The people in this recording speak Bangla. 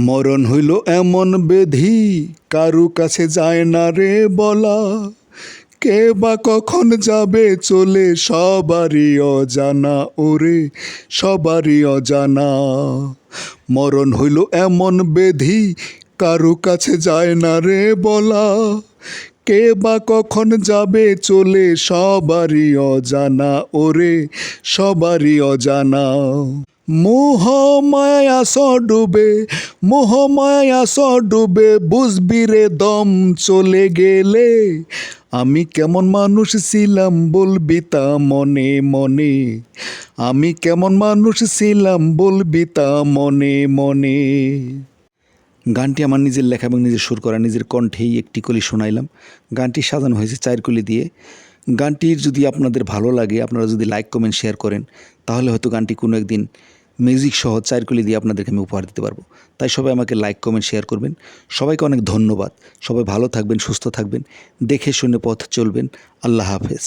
মরণ হইল এমন বেধি কারু কাছে যায় না রে বলা, কে বা কখন যাবে চলে সবারই অজানা, ওরে সবারই অজানা। মরণ হইল এমন বেধি কারু কাছে যায় না রে বলা, কে বা কখন যাবে চলে সবারই অজানা, ওরে সবারই অজানা। মোহমায়া ডুবে, মোহমায়া ডুবে, বুঝবি রে দম চলে গেলে, আমি কেমন মানুষ ছিলাম বলবি তা মনে মনে, আমি কেমন মানুষ ছিলাম বলবি তা মনে মনে। গানটি আমার নিজের লেখা এবং নিজের সুর করা, নিজের কণ্ঠেই একটি কলি শোনাইলাম। গানটি সাজানো হয়েছে 4 কলি দিয়ে। গানটির যদি আপনাদের ভালো লাগে, আপনারা যদি লাইক কমেন্ট শেয়ার করেন, তাহলে হয়তো গানটি কোনো একদিন মিউজিক সহ 4 কলি দিয়ে আপনাদেরকে আমি উপহার দিতে পারবো। তাই সবাই আমাকে লাইক কমেন্ট শেয়ার করবেন। সবাইকে অনেক ধন্যবাদ। সবাই ভালো থাকবেন, সুস্থ থাকবেন, দেখে শুনে পথ চলবেন। আল্লাহ হাফেজ।